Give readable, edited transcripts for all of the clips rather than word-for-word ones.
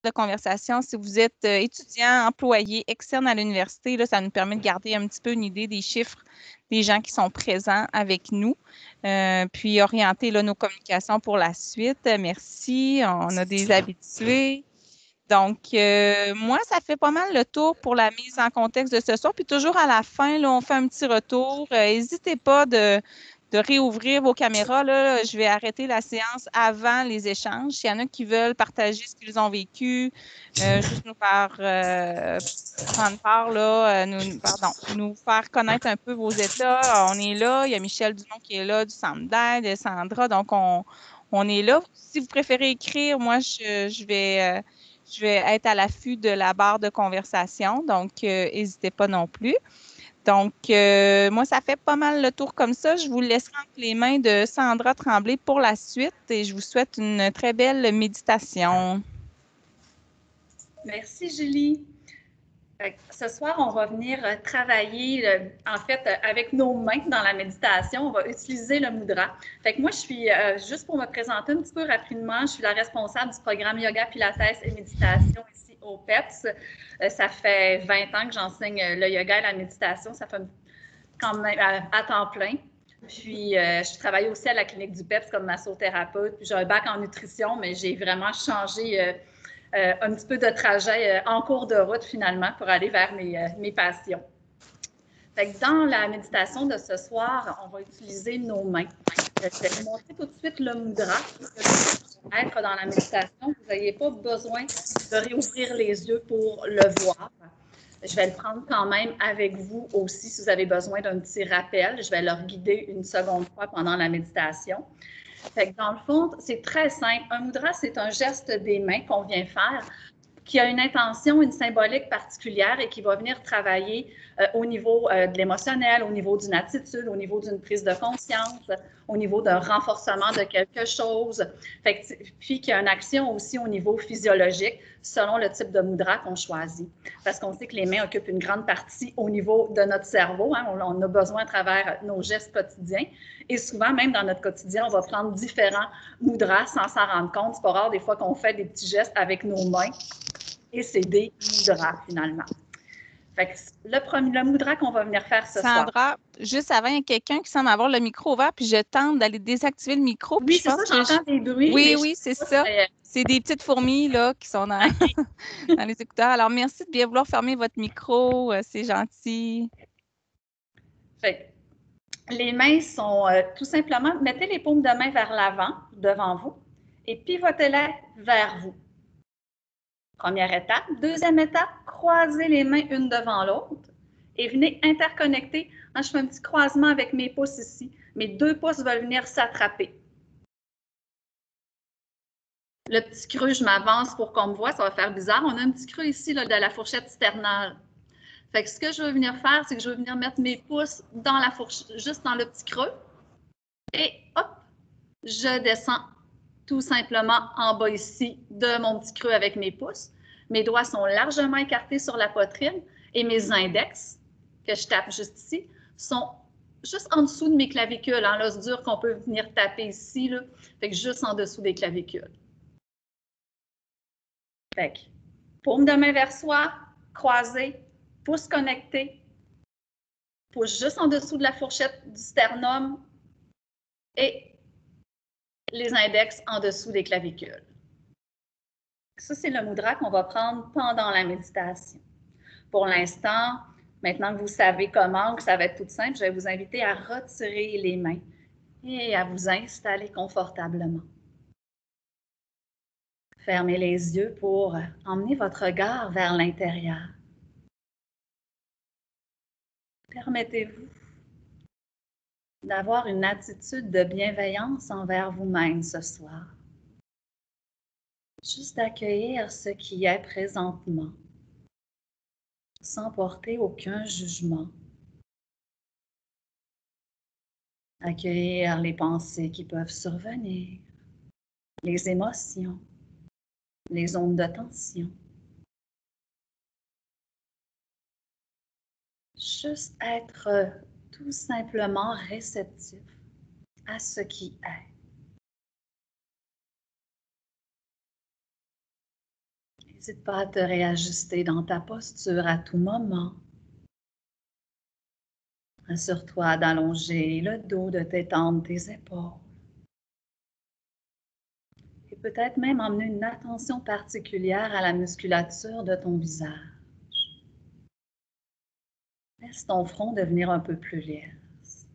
de conversation. Si vous êtes étudiant, employé, externe à l'université, là, ça nous permet de garder un petit peu une idée des chiffres des gens qui sont présents avec nous, puis orienter là, nos communications pour la suite. Merci. On a des habitués. Donc, moi, ça fait pas mal le tour pour la mise en contexte de ce soir. Puis toujours à la fin, là, on fait un petit retour. N'hésitez pas de réouvrir vos caméras. Là. Je vais arrêter la séance avant les échanges. S'il y en a qui veulent partager ce qu'ils ont vécu, juste nous faire prendre part, là, nous faire connaître un peu vos états. On est là. Il y a Michel Dumont qui est là, du Centre d'aide, Sandra. Donc, on est là. Si vous préférez écrire, moi, je vais être à l'affût de la barre de conversation, donc n'hésitez pas non plus. Donc, moi, ça fait pas mal le tour comme ça. Je vous laisserai entre les mains de Sandra Tremblay pour la suite et je vous souhaite une très belle méditation. Merci, Julie. Ce soir, on va venir travailler, avec nos mains dans la méditation. On va utiliser le mudra. Fait que moi, je suis, juste pour me présenter un petit peu rapidement, je suis la responsable du programme Yoga, Pilates et Méditation ici au PEPS. Ça fait 20 ans que j'enseigne le yoga et la méditation. Ça fait quand même à temps plein. Puis, je travaille aussi à la clinique du PEPS comme massothérapeute. Puis, j'ai un bac en nutrition, mais j'ai vraiment changé un petit peu de trajet en cours de route, finalement, pour aller vers mes passions. Fait que dans la méditation de ce soir, on va utiliser nos mains. Je vais vous montrer tout de suite le mudra. Pour être dans la méditation, vous n'ayez pas besoin de réouvrir les yeux pour le voir. Je vais le prendre quand même avec vous aussi si vous avez besoin d'un petit rappel. Je vais leur guider une seconde fois pendant la méditation. Fait que dans le fond, c'est très simple. Un mudra, c'est un geste des mains qu'on vient faire qui a une intention, une symbolique particulière et qui va venir travailler au niveau de l'émotionnel, au niveau d'une attitude, au niveau d'une prise de conscience, au niveau d'un renforcement de quelque chose. Fait que, puis qu'il y a une action aussi au niveau physiologique selon le type de mudra qu'on choisit. Parce qu'on sait que les mains occupent une grande partie au niveau de notre cerveau. Hein, on a besoin à travers nos gestes quotidiens. Et souvent, même dans notre quotidien, on va prendre différents mudras sans s'en rendre compte. C'est pas rare des fois qu'on fait des petits gestes avec nos mains. Et c'est des mudras, finalement. Fait que le mudra qu'on va venir faire ce soir. Sandra, juste avant, il y a quelqu'un qui semble avoir le micro ouvert, puis je tente d'aller désactiver le micro. Oui, c'est ça, j'entends des bruits. Oui, c'est ça. C'est des petites fourmis là, qui sont dans, dans les écouteurs. Alors, merci de bien vouloir fermer votre micro. C'est gentil. Fait que les mains sont tout simplement, mettez les paumes de main vers l'avant, devant vous, et pivotez-les vers vous. Première étape. Deuxième étape, croisez les mains une devant l'autre et venez interconnecter. Je fais un petit croisement avec mes pouces ici. Mes 2 pouces veulent venir s'attraper. Le petit creux, je m'avance pour qu'on me voit, ça va faire bizarre. On a un petit creux ici là, de la fourchette sternale. Fait que ce que je veux venir faire, c'est que je veux venir mettre mes pouces dans la fourchette, juste dans le petit creux. Et hop, je descends tout simplement en bas ici de mon petit creux avec mes pouces. Mes doigts sont largement écartés sur la poitrine et mes index, que je tape juste ici, sont juste en dessous de mes clavicules. Hein, l'os dur qu'on peut venir taper ici, là, fait que juste en dessous des clavicules. Fait que paume de main vers soi, croisée, pouce connecté, pouce juste en dessous de la fourchette du sternum et les index en dessous des clavicules. Ça, c'est le mudra qu'on va prendre pendant la méditation. Pour l'instant, maintenant que vous savez comment, que ça va être tout simple, je vais vous inviter à retirer les mains et à vous installer confortablement. Fermez les yeux pour emmener votre regard vers l'intérieur. Permettez-vous d'avoir une attitude de bienveillance envers vous-même ce soir. Juste d'accueillir ce qui est présentement, sans porter aucun jugement. Accueillir les pensées qui peuvent survenir, les émotions, les ondes de tension. Juste être tout simplement réceptif à ce qui est. Et N'hésite pas à te réajuster dans ta posture à tout moment. Assure-toi d'allonger le dos, de t'étendre tes épaules. Et peut-être même emmener une attention particulière à la musculature de ton visage. Laisse ton front devenir un peu plus lisse.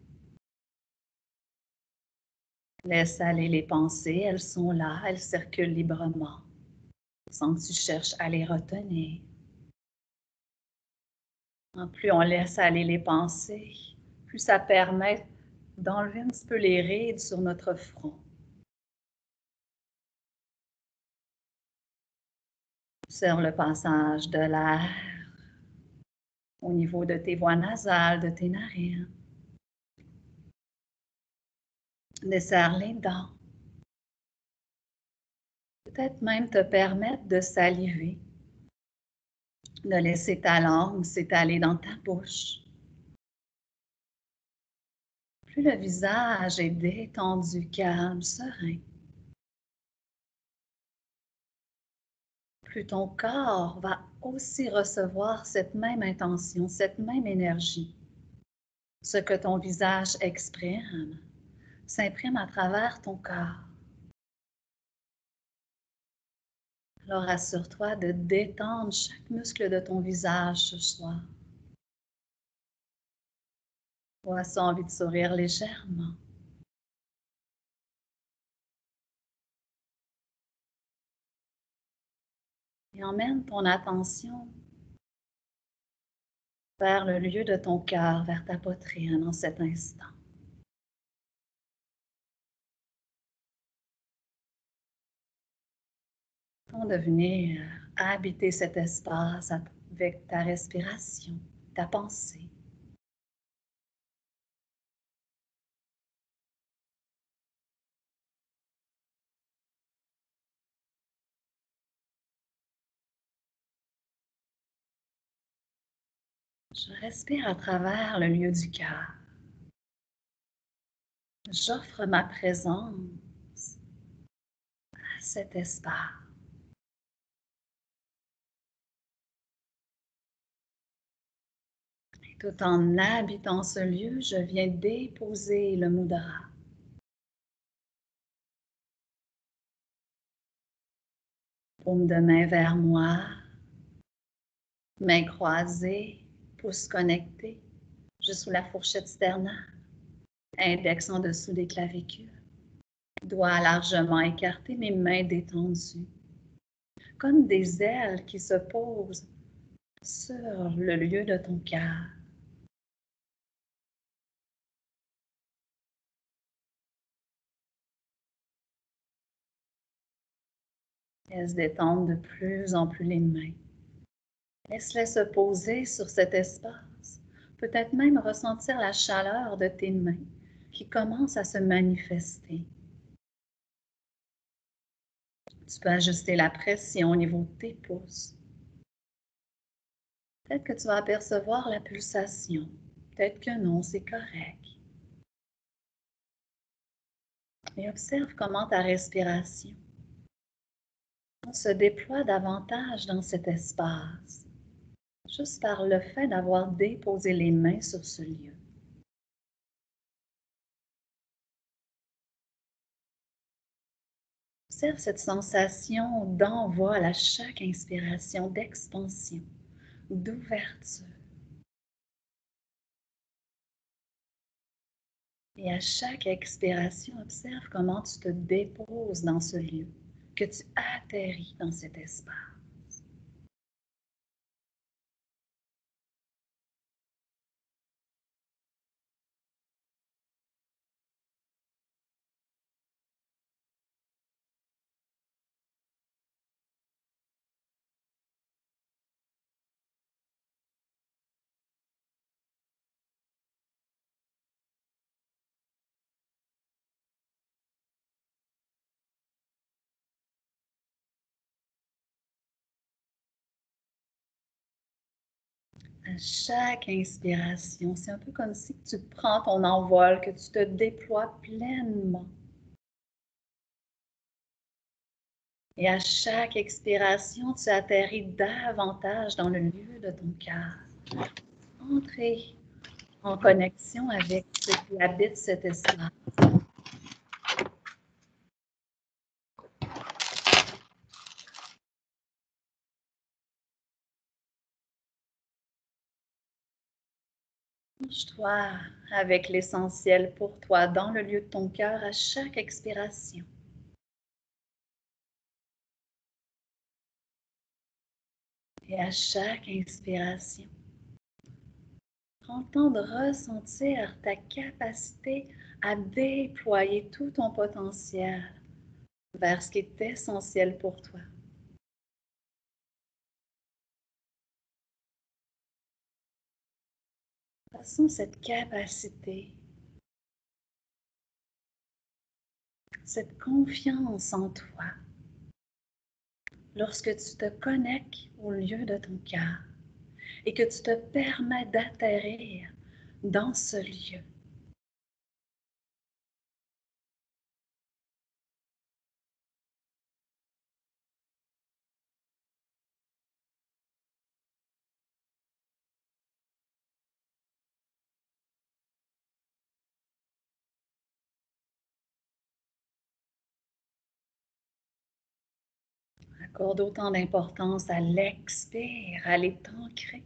Laisse aller les pensées, elles sont là, elles circulent librement, sans que tu cherches à les retenir. Plus on laisse aller les pensées, plus ça permet d'enlever un petit peu les rides sur notre front. Observe le passage de l'air au niveau de tes voies nasales, de tes narines. Desserre les dents. Peut-être même te permettre de saliver, de laisser ta langue s'étaler dans ta bouche. Plus le visage est détendu, calme, serein, plus ton corps va aussi recevoir cette même intention, cette même énergie. Ce que ton visage exprime s'imprime à travers ton corps. Alors assure-toi de détendre chaque muscle de ton visage ce soir. Ou as-tu envie de sourire légèrement? Et emmène ton attention vers le lieu de ton cœur, vers ta poitrine en cet instant. De venir habiter cet espace avec ta respiration, ta pensée. Je respire à travers le lieu du cœur. J'offre ma présence à cet espace. Et tout en habitant ce lieu, je viens déposer le mudra. Paume de main vers moi, mains croisées, pouces connectés, juste sous la fourchette sternale, index en dessous des clavicules. Doigts largement écartés, mes mains détendues, comme des ailes qui se posent sur le lieu de ton cœur. Laisse détendre de plus en plus les mains. Laisse-les se poser sur cet espace. Peut-être même ressentir la chaleur de tes mains qui commence à se manifester. Tu peux ajuster la pression au niveau de tes pouces. Peut-être que tu vas apercevoir la pulsation. Peut-être que non, c'est correct. Et observe comment ta respiration se déploie davantage dans cet espace, juste par le fait d'avoir déposé les mains sur ce lieu. Observe cette sensation d'envol à chaque inspiration, d'expansion, d'ouverture. Et à chaque expiration, observe comment tu te déposes dans ce lieu, que tu atterris dans cet espace. À chaque inspiration, c'est un peu comme si tu prends ton envol, que tu te déploies pleinement. Et à chaque expiration, tu atterris davantage dans le lieu de ton cœur. Entrer en connexion avec ce qui habite cet espace. Plonge-toi avec l'essentiel pour toi dans le lieu de ton cœur à chaque expiration. Et à chaque inspiration, prends le temps de ressentir ta capacité à déployer tout ton potentiel vers ce qui est essentiel pour toi. Passons cette capacité, cette confiance en toi, lorsque tu te connectes au lieu de ton cœur et que tu te permets d'atterrir dans ce lieu. Accorde autant d'importance à l'expire, à l'état ancré,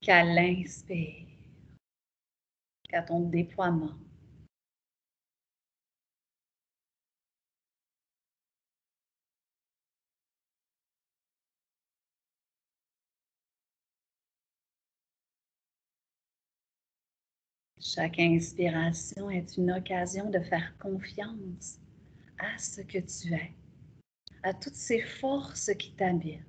qu'à l'inspire, qu'à ton déploiement. Chaque inspiration est une occasion de faire confiance à ce que tu es, à toutes ces forces qui t'habitent.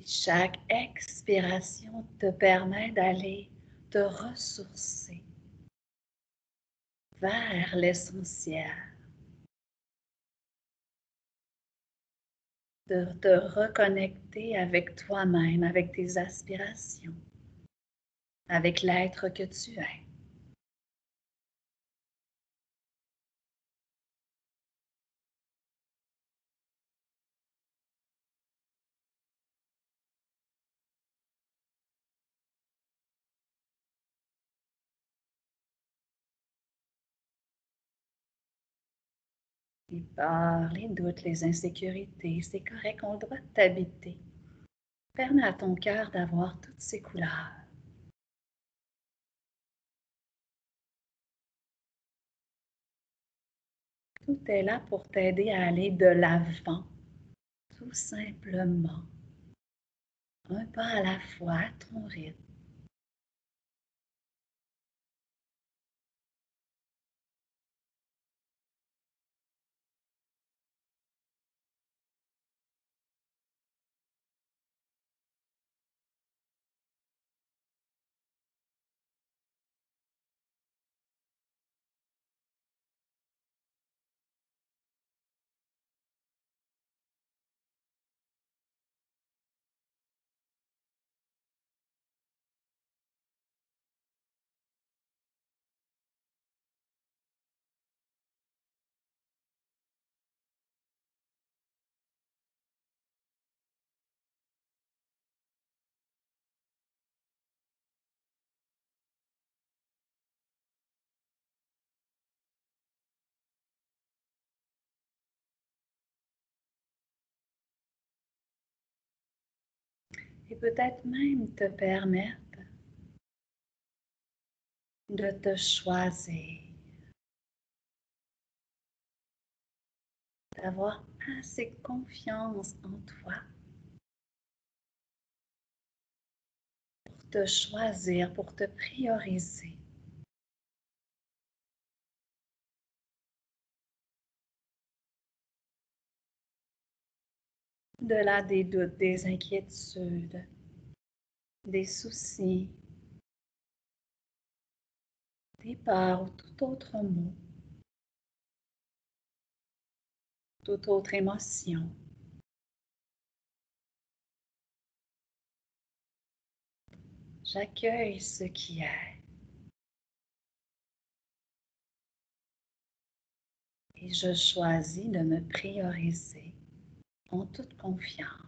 Chaque expiration te permet d'aller te ressourcer vers l'essentiel, de te reconnecter avec toi-même, avec tes aspirations, avec l'être que tu es. Les peurs, les doutes, les insécurités, c'est correct, on a le droit de t'habiter. Permets à ton cœur d'avoir toutes ces couleurs. Tout est là pour t'aider à aller de l'avant, tout simplement. Un pas à la fois, à ton rythme. Et peut-être même te permettre de te choisir, d'avoir assez confiance en toi pour te choisir, pour te prioriser. Au-delà des doutes, des inquiétudes, des soucis, des peurs ou tout autre mot, toute autre émotion. J'accueille ce qui est. Et je choisis de me prioriser en toute confiance.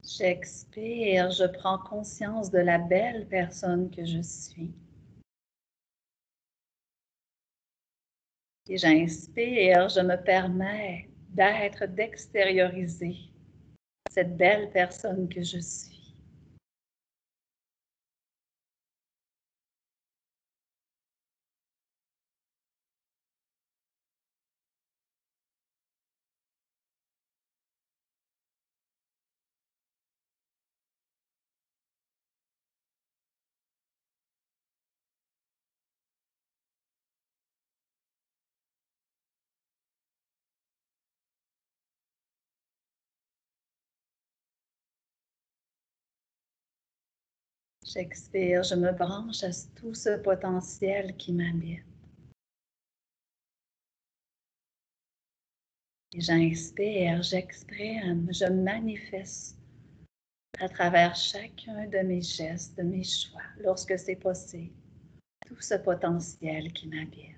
J'expire, je prends conscience de la belle personne que je suis. Et j'inspire, je me permets d'être, d'extérioriser cette belle personne que je suis. J'expire, je me branche à tout ce potentiel qui m'habite. Et j'inspire, j'exprime, je manifeste à travers chacun de mes gestes, de mes choix, lorsque c'est possible, tout ce potentiel qui m'habite.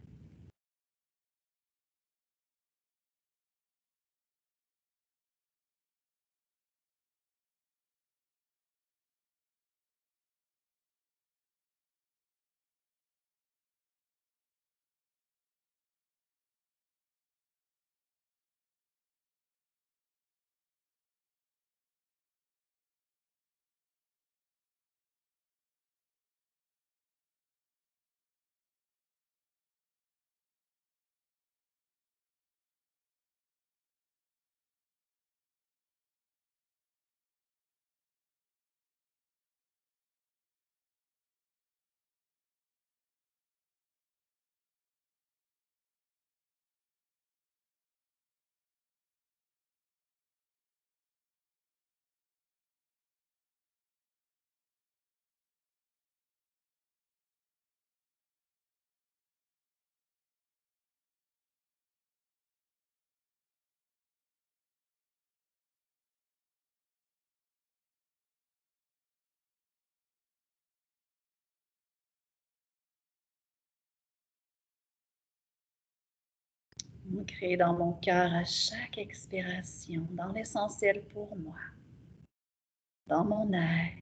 Ancré dans mon cœur à chaque expiration, dans l'essentiel pour moi, dans mon être.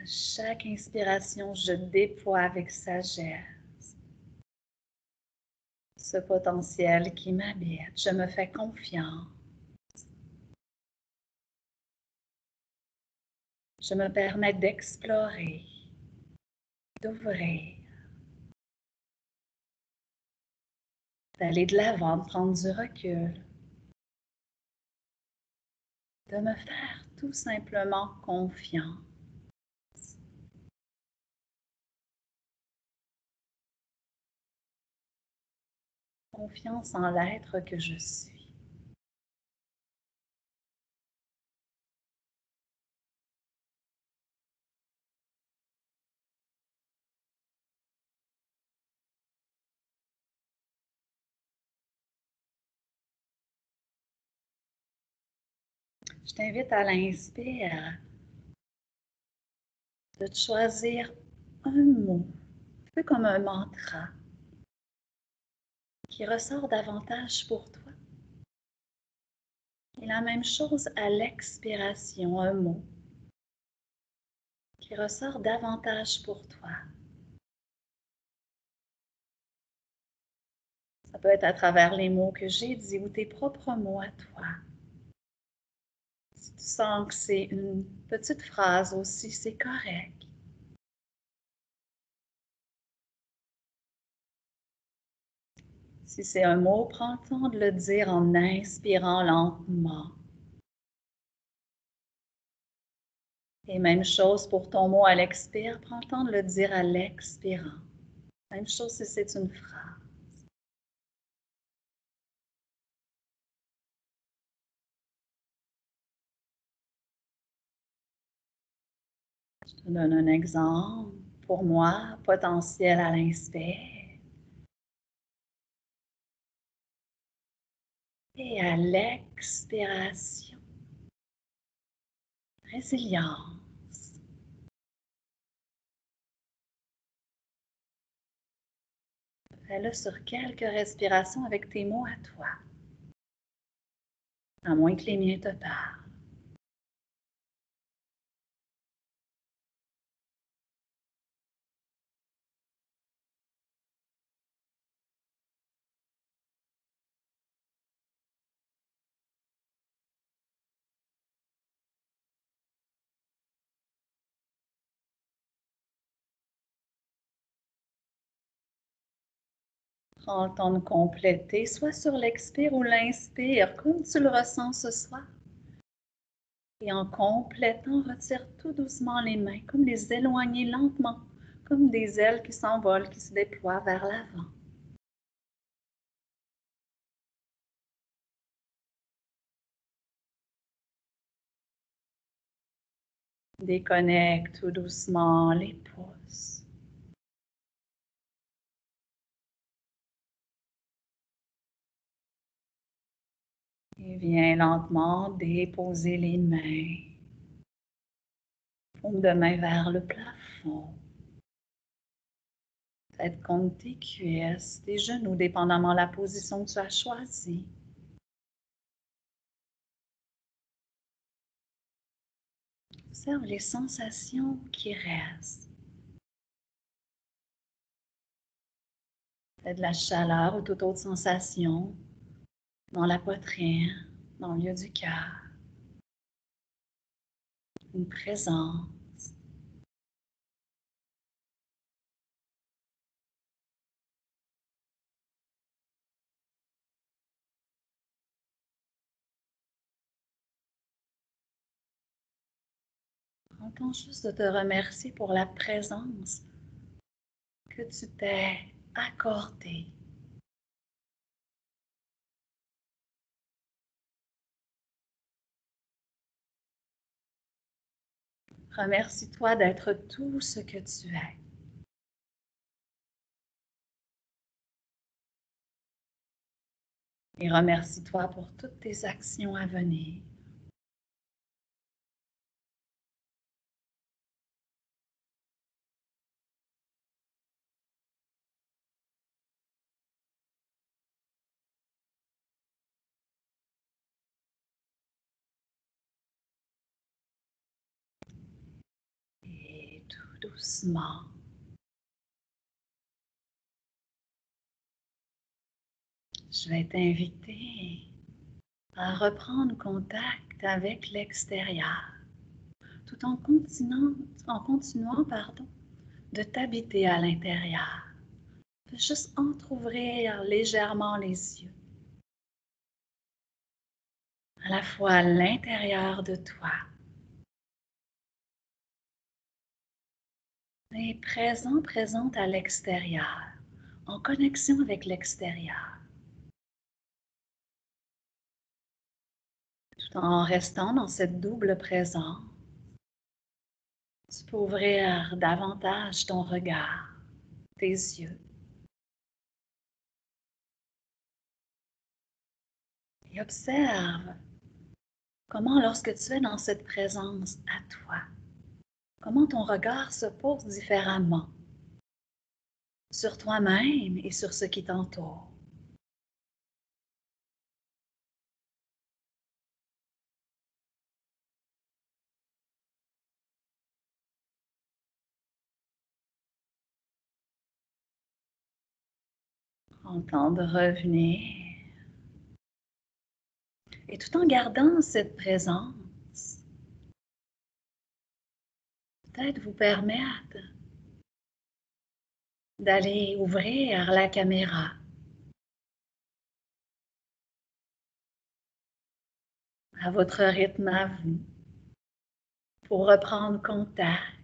À chaque inspiration, je déploie avec sagesse ce potentiel qui m'habite. Je me fais confiance. Je me permets d'explorer, d'ouvrir, d'aller de l'avant, de prendre du recul, de me faire tout simplement confiance. Confiance en l'être que je suis. Je t'invite à l'inspire de te choisir un mot, un peu comme un mantra, qui ressort davantage pour toi. Et la même chose à l'expiration, un mot qui ressort davantage pour toi. Ça peut être à travers les mots que j'ai dit ou tes propres mots à toi. Si tu sens que c'est une petite phrase aussi, c'est correct. Si c'est un mot, prends le temps de le dire en inspirant lentement. Et même chose pour ton mot à l'expire, prends le temps de le dire à l'expirant. Même chose si c'est une phrase. Je te donne un exemple. Pour moi, potentiel à l'inspire. Et à l'expiration, résilience. Fais-le sur quelques respirations avec tes mots à toi, à moins que les miens te parlent. Prends le temps de compléter, soit sur l'expire ou l'inspire, comme tu le ressens ce soir. Et en complétant, retire tout doucement les mains, comme les éloigner lentement, comme des ailes qui s'envolent, qui se déploient vers l'avant. Déconnecte tout doucement les pouces. Et viens lentement déposer les mains. Paume de main vers le plafond. Tête contre tes cuisses, tes genoux, dépendamment de la position que tu as choisie. Observe les sensations qui restent. Peut-être de la chaleur ou toute autre sensation dans la poitrine, dans le milieu du cœur. Une présence. Prends le temps juste de te remercier pour la présence que tu t'es accordée. Remercie-toi d'être tout ce que tu es. Et remercie-toi pour toutes tes actions à venir. Et tout doucement, je vais t'inviter à reprendre contact avec l'extérieur, tout en continuant, de t'habiter à l'intérieur. Fais juste entrouvrir légèrement les yeux, à la fois à l'intérieur de toi et présente à l'extérieur, en connexion avec l'extérieur, tout en restant dans cette double présence. Tu peux ouvrir davantage ton regard, tes yeux, et observe Comment, lorsque tu es dans cette présence à toi, comment ton regard se pose différemment sur toi-même et sur ce qui t'entoure. Entendre revenir. Et tout en gardant cette présence, peut-être vous permettre d'aller ouvrir la caméra à votre rythme à vous pour reprendre contact